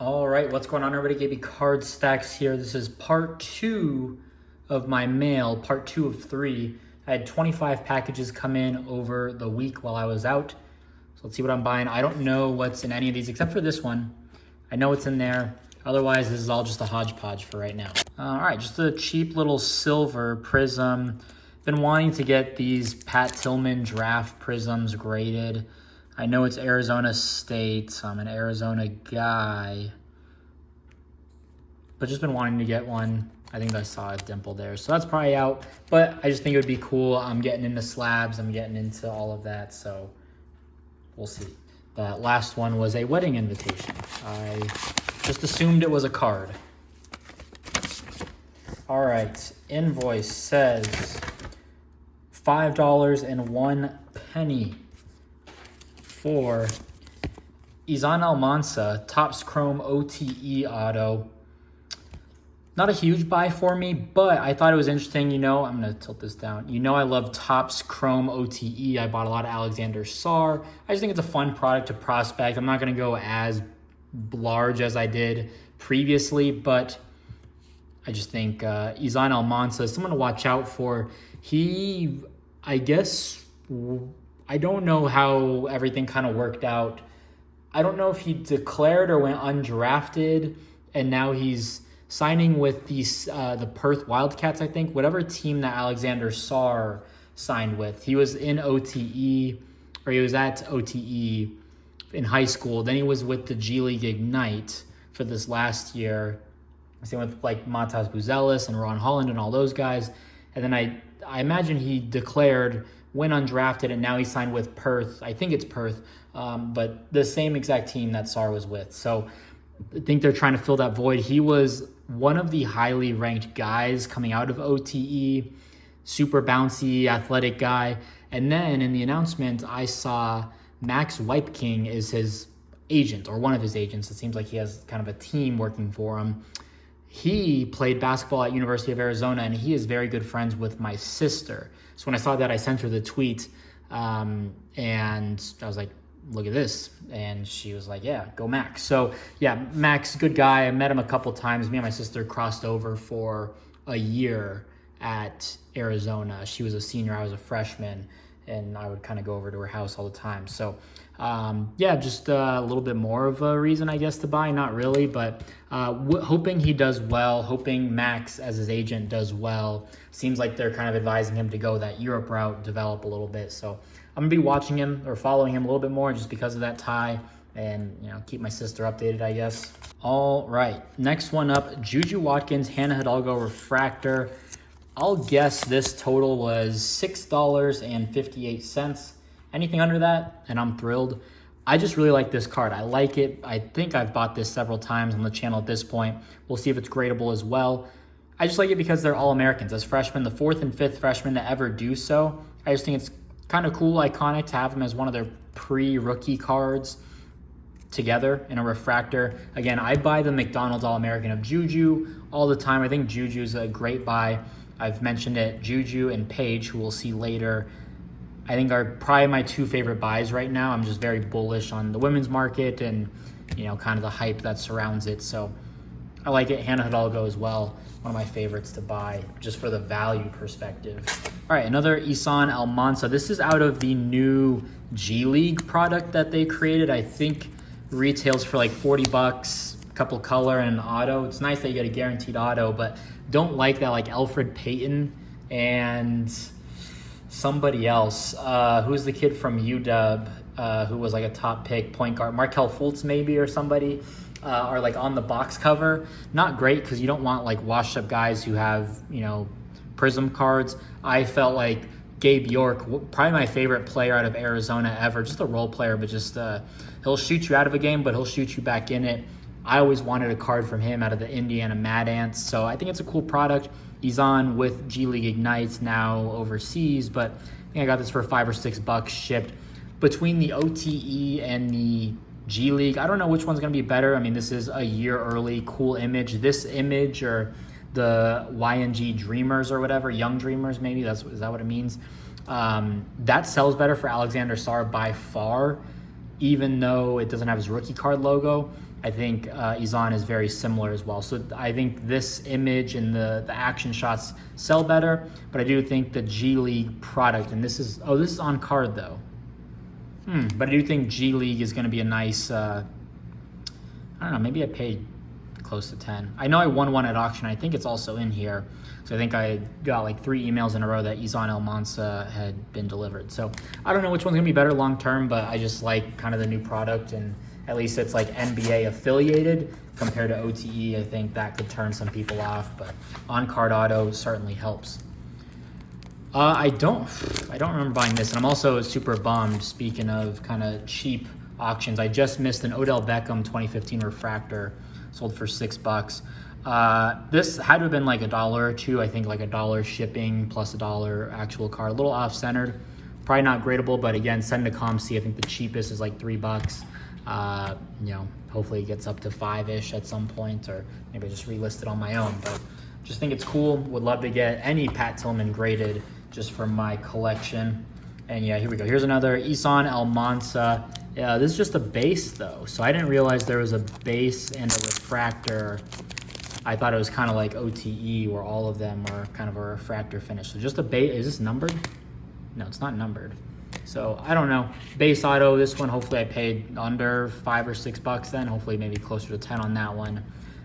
All right, what's going on, everybody? KB Card Stacks here. This is part 2 of my mail, part 2 of 3. I had 25 packages come in over the week while I was out. So let's see what I'm buying. I don't know what's in any of these except for this one. I know what's in there. Otherwise, this is all just a hodgepodge for right now. All right, just a cheap little silver prism. Been wanting to get these Pat Tillman draft prisms graded. I know it's Arizona State. I'm an Arizona guy, but just been wanting to get one. I think I saw a dimple there, so that's probably out, but I just think it would be cool. I'm getting into slabs. I'm getting into all of that, so we'll see. That last one was a wedding invitation. I just assumed it was a card. All right, invoice says $5.01 for Isan Almana, Topps Chrome OTE auto. Not a huge buy for me, but I thought it was interesting. You know, I'm going to tilt this down. You know, I love Topps Chrome OTE. I bought a lot of Alexander Sarr. I just think it's a fun product to prospect. I'm not going to go as large as I did previously, but I just think Isan Almana is someone to watch out for. I don't know how everything kind of worked out. I don't know if he declared or went undrafted, and now he's signing with the Perth Wildcats, I think. Whatever team that Alexander Sarr signed with. He was in OTE, or he was at OTE in high school. Then he was with the G League Ignite for this last year. Same with like Matas Buzelis and Ron Holland and all those guys. And then I imagine he declared, went undrafted, and now he signed with Perth. I think it's Perth, but the same exact team that Sarr was with. So I think they're trying to fill that void. He was one of the highly ranked guys coming out of OTE, super bouncy, athletic guy. And then in the announcement, I saw Max Weipking is his agent, or one of his agents. It seems like he has kind of a team working for him. He played basketball at University of Arizona, and he is very good friends with my sister. So when I saw that, I sent her the tweet, and I was like, look at this. And she was like, yeah, go Max. So yeah, Max, good guy. I met him a couple times. Me and my sister crossed over for a year at Arizona. She was a senior, I was a freshman, and I would kind of go over to her house all the time. So yeah, just a little bit more of a reason, I guess, to buy. Not really, but hoping he does well, hoping Max as his agent does well. Seems like they're kind of advising him to go that Europe route, develop a little bit. So I'm going to be watching him or following him a little bit more just because of that tie, and, you know, keep my sister updated, I guess. All right, next one up, Juju Watkins, Hannah Hidalgo Refractor. I'll guess this total was $6.58. Anything under that, and I'm thrilled. I just really like this card. I like it. I think I've bought this several times on the channel at this point. We'll see if it's gradable as well. I just like it because they're all Americans. As freshmen, the 4th and 5th freshmen to ever do so. I just think it's kind of cool, iconic to have them as one of their pre-rookie cards together in a refractor. Again, I buy the McDonald's All-American of Juju all the time. I think Juju's a great buy. I've mentioned it. Juju and Paige, who we'll see later, I think are probably my 2 favorite buys right now. I'm just very bullish on the women's market and, you know, kind of the hype that surrounds it. So I like it. Hannah Hidalgo as well, one of my favorites to buy just for the value perspective. All right, another Isan Almana. This is out of the new G League product that they created. I think retails for like $40, a couple color and an auto. It's nice that you get a guaranteed auto, but don't like that like Alfred Payton and somebody else. Who's the kid from UW who was like a top pick point guard? Markelle Fultz maybe, or somebody. Are like on the box cover. Not great because you don't want like washed up guys who have, you know, prism cards. I felt like Gabe York, probably my favorite player out of Arizona ever, just a role player, but just he'll shoot you out of a game, but he'll shoot you back in it. I always wanted a card from him out of the Indiana Mad Ants, so I think it's a cool product. He's on with G League Ignites now overseas, but I think I got this for $5 or $6 shipped. Between the OTE and the G League, I don't know which one's going to be better. I mean, this is a year early, cool image. This image, or the YNG Dreamers or whatever, Young Dreamers maybe, is that what it means? That sells better for Alexander Sarr by far, even though it doesn't have his rookie card logo. I think Isan is very similar as well. So I think this image and the action shots sell better, but I do think the G League product, and this is on card though. But I do think G League is going to be a nice, I don't know, maybe I paid close to 10. I know I won one at auction. I think it's also in here. So I think I got like 3 emails in a row that Isan Almana had been delivered. So I don't know which one's going to be better long term, but I just like kind of the new product, and at least it's like NBA affiliated compared to OTE. I think that could turn some people off, but on-card auto certainly helps. I don't remember buying this, and I'm also super bummed. Speaking of kind of cheap auctions, I just missed an Odell Beckham 2015 refractor, sold for $6. This had to have been like $1 or $2. I think like $1 shipping plus $1 actual card. A little off-centered, probably not gradable, but again, send to ComC. I think the cheapest is like $3. You know, hopefully it gets up to 5-ish at some point, or maybe I just relist it on my own. But just think it's cool. Would love to get any Pat Tillman graded just for my collection. And yeah, here we go. Here's another Isan Almana. Yeah, this is just a base though, so I didn't realize there was a base and a refractor. I thought it was kind of like OTE, where all of them are kind of a refractor finish. So just a base. Is this numbered? No, it's not numbered. So I don't know. Base auto, this one, hopefully I paid under $5 or $6 then. Hopefully maybe closer to 10 on that one.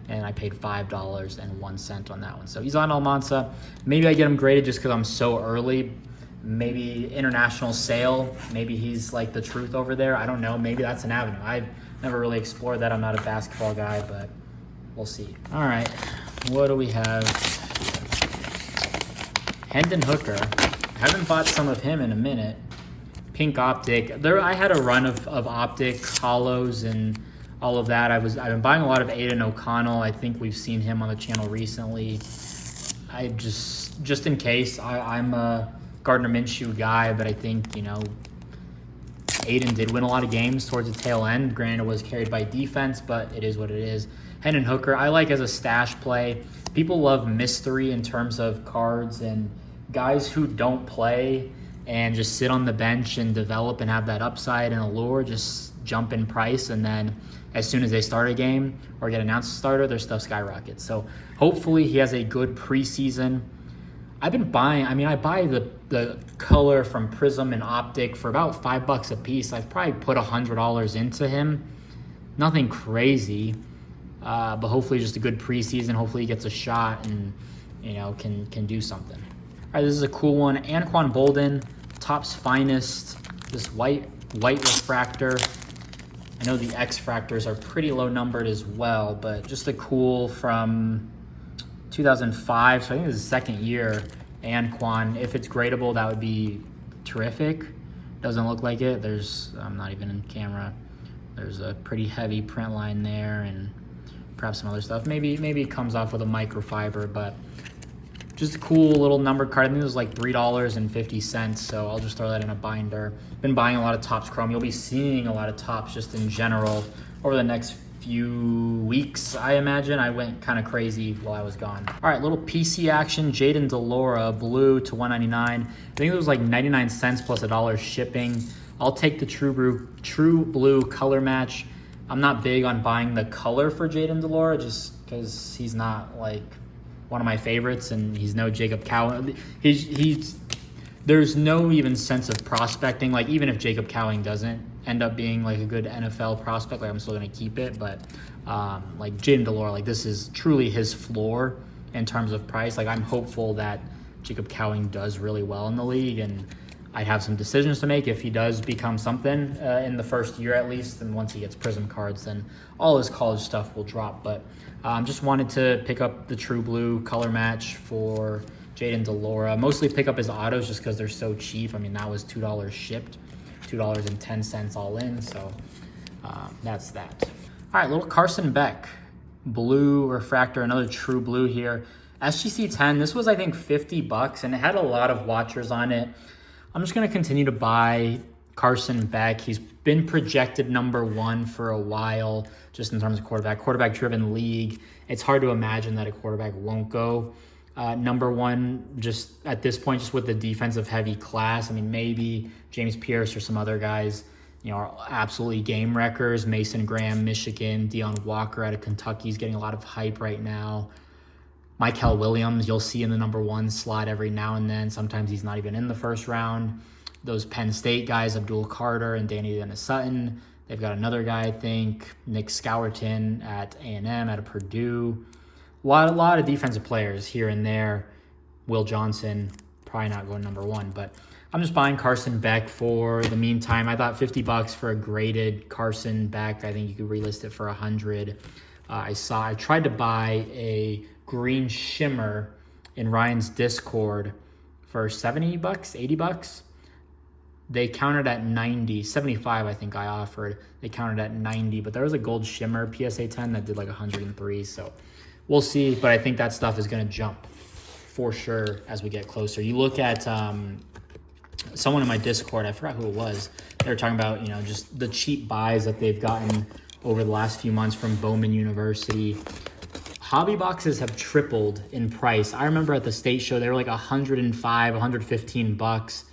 And I paid $5.01 on that one. So Isan Almana, maybe I get him graded just because I'm so early. Maybe international sale. Maybe he's like the truth over there. I don't know. Maybe that's an avenue. I've never really explored that. I'm not a basketball guy, but we'll see. All right. What do we have? Hendon Hooker. Haven't bought some of him in a minute. Pink optic. I had a run of optic hollows and all of that. I've been buying a lot of Aiden Oconnell. I think we've seen him on the channel recently. I just in case. I'm a Gardner Minshew guy, but I think, you know, Aiden did win a lot of games towards the tail end. Granted, it was carried by defense, but it is what it is. Hendon Hooker, I like as a stash play. People love mystery in terms of cards, and guys who don't play and just sit on the bench and develop and have that upside and allure just jump in price, and then as soon as they start a game or get announced a starter, their stuff skyrockets. So hopefully he has a good preseason. I've been buying, I buy the color from Prism and Optic for about $5 a piece. I've probably put $100 into him. Nothing crazy, but hopefully just a good preseason. Hopefully he gets a shot and, you know, can do something. All right, this is a cool one. Anquan Balden, Topps Finest, this white refractor. I know the X fractors are pretty low numbered as well, but just a cool from 2005, so I think this is the second year. Anquan, if it's gradable, that would be terrific. Doesn't look like it. I'm not even in camera. There's a pretty heavy print line there and perhaps some other stuff. Maybe it comes off with a microfiber, but just a cool little numbered card. I think it was like $3.50, so I'll just throw that in a binder. Been buying a lot of Topps Chrome. You'll be seeing a lot of Topps just in general over the next few weeks, I imagine. I went kind of crazy while I was gone. All right, little PC action. Jaden Delora, blue to $1.99. I think it was like 99 cents plus $1 shipping. I'll take the true blue color match. I'm not big on buying the color for Jaden Delora just because he's not like one of my favorites, and he's no Jacob Cowing. There's no even sense of prospecting. Like, even if Jacob Cowing doesn't end up being like a good NFL prospect, like, I'm still gonna keep it. But like Jaden Delora, like, this is truly his floor in terms of price. Like, I'm hopeful that Jacob Cowing does really well in the league, and I have some decisions to make if he does become something in the first year at least. And once he gets Prism cards, then all his college stuff will drop. But just wanted to pick up the true blue color match for Jaden Delora. Mostly pick up his autos just because they're so cheap. I mean, that was $2 shipped, $2.10 all in. So that's that. All right, little Carson Beck, blue refractor, another true blue here. SGC 10, this was I think $50 and it had a lot of watchers on it. I'm just going to continue to buy Carson Beck. He's been projected #1 for a while, just in terms of quarterback-driven league. It's hard to imagine that a quarterback won't go #1 just at this point, just with the defensive heavy class. I mean, maybe James Pierce or some other guys are absolutely game wreckers. Mason Graham, Michigan. Deion Walker out of Kentucky is getting a lot of hype right now. Michael Williams, you'll see in the number 1 slot every now and then. Sometimes he's not even in the first round. Those Penn State guys, Abdul Carter and Danny Dennis-Sutton. They've got another guy, I think, Nick Scourton at A&M, out of Purdue. A lot of defensive players here and there. Will Johnson, probably not going number 1, but I'm just buying Carson Beck for the meantime. I thought $50 for a graded Carson Beck. I think you could relist it for $100. I tried to buy a green shimmer in Ryan's Discord for $70, $80. They counted at 90, 75 I think I offered. They counted at 90, but there was a gold shimmer PSA 10 that did like 103. So we'll see, but I think that stuff is going to jump for sure as we get closer. You look at someone in my Discord, I forgot who it was. They were talking about, just the cheap buys that they've gotten over the last few months from Bowman University. Hobby boxes have tripled in price. I remember at the state show, they were like $105, $115.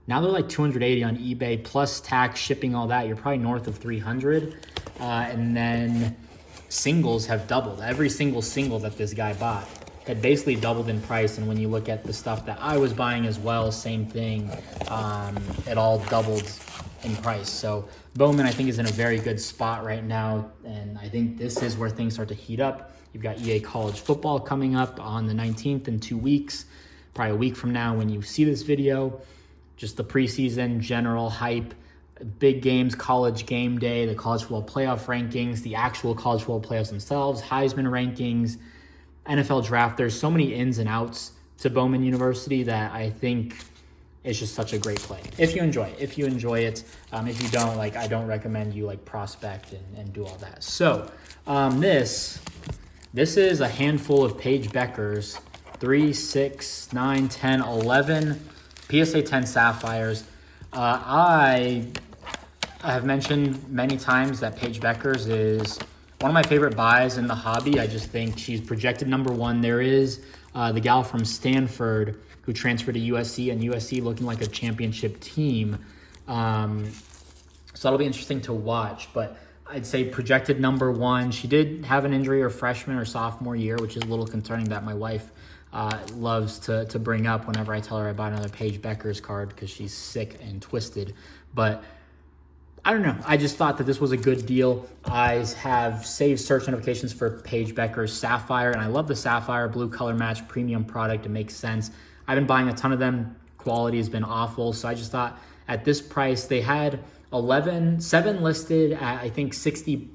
Now they're like $280 on eBay, plus tax, shipping, all that. You're probably north of $300. And then singles have doubled. Every single single that this guy bought had basically doubled in price. And when you look at the stuff that I was buying as well, same thing. It all doubled in price. So Bowman, I think, is in a very good spot right now. And I think this is where things start to heat up. You've got EA College football coming up on the 19th in 2 weeks, probably a week from now when you see this video. Just the preseason, general hype, big games, college game day, the college football playoff rankings, the actual college football playoffs themselves, Heisman rankings, NFL draft. There's so many ins and outs to Bowman University that I think it's just such a great play. If you enjoy it. If you don't, I don't recommend you prospect and do all that. So this is a handful of Paige Bueckers, 3, 6, 9, 10, 11 PSA 10 Sapphires. I have mentioned many times that Paige Bueckers is one of my favorite buys in the hobby. I just think she's projected number 1. There is the gal from Stanford who transferred to USC, and USC looking like a championship team. So that'll be interesting to watch. But I'd say projected number 1. She did have an injury her freshman or sophomore year, which is a little concerning that my wife loves to bring up whenever I tell her I bought another Paige Bueckers card because she's sick and twisted. But I don't know. I just thought that this was a good deal. I have saved search notifications for Paige Bueckers Sapphire, and I love the Sapphire blue color match premium product. It makes sense. I've been buying a ton of them. Quality has been awful. So I just thought at this price, they had 7 listed at I think $60,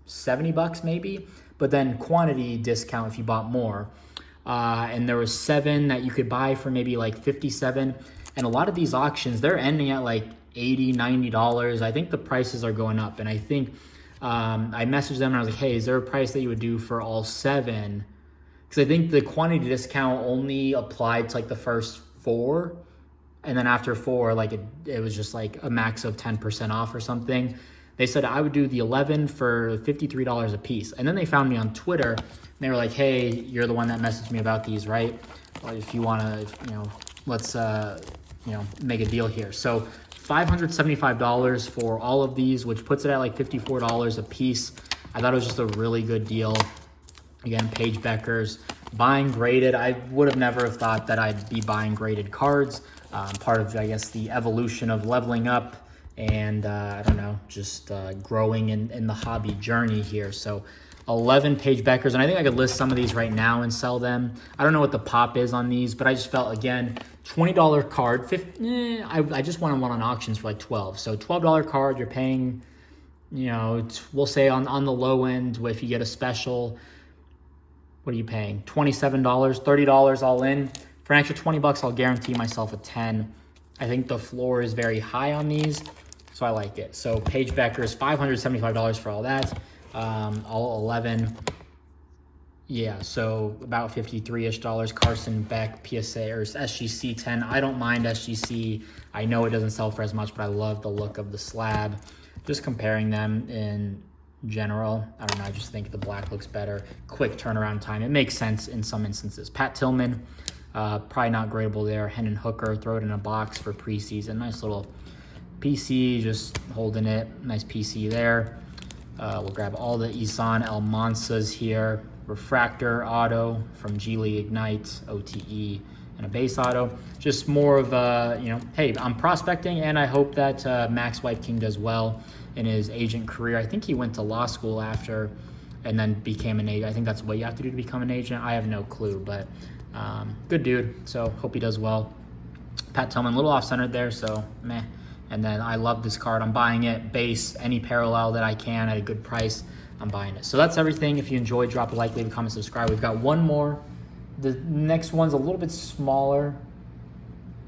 $70 maybe, but then quantity discount if you bought more. And there was 7 that you could buy for maybe like $57. And a lot of these auctions, they're ending at like $80, $90. I think the prices are going up. And I think I messaged them and I was like, hey, is there a price that you would do for all 7? Because I think the quantity discount only applied to like the first 4. And then after 4, it was just like a max of 10% off or something. They said I would do the 11 for $53 a piece. And then they found me on Twitter. And they were like, hey, you're the one that messaged me about these, right? Well, if you want to, let's, make a deal here. So $575 for all of these, which puts it at like $54 a piece. I thought it was just a really good deal. Again, Paige Bueckers, buying graded. I would have never have thought that I'd be buying graded cards. Part of, I guess, the evolution of leveling up and, just growing in the hobby journey here. So 11 Paige Bueckers, and I think I could list some of these right now and sell them. I don't know what the pop is on these, but I just felt, again, $20 card. I just wanted one on auctions for like $12. So $12 card, you're paying, we'll say on the low end, if you get a special, what are you paying? $27, $30 all in. For an extra $20, I'll guarantee myself a 10. I think the floor is very high on these, so I like it. So Paige Bueckers, $575 for all that. All 11. Yeah, so about $53-ish. Carson Beck, PSA or SGC 10. I don't mind SGC. I know it doesn't sell for as much, but I love the look of the slab. Just comparing them in general, I don't know, I just think the black looks better. Quick turnaround time. It makes sense in some instances. Pat Tillman, probably not gradable there. Hendon Hooker, throw it in a box for preseason. Nice little PC, just holding it. Nice PC there. We'll grab all the Isan Almanas here. Refractor auto from G League Ignite, OTE, and a base auto. Just more of a, hey, I'm prospecting, and I hope that Max White King does well in his agent career. I think he went to law school after and then became an agent. I think that's what you have to do to become an agent. I have no clue, but good dude. So hope he does well. Pat Tillman, a little off-centered there, so meh. And then I love this card. I'm buying it. Base, any parallel that I can at a good price, I'm buying it. So that's everything. If you enjoyed, drop a like, leave a comment, subscribe. We've got one more. The next one's a little bit smaller.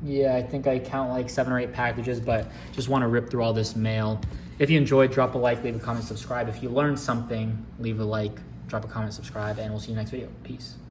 Yeah, I think I count like 7 or 8 packages, but just want to rip through all this mail. If you enjoyed, drop a like, leave a comment, subscribe. If you learned something, leave a like, drop a comment, subscribe, and we'll see you next video. Peace.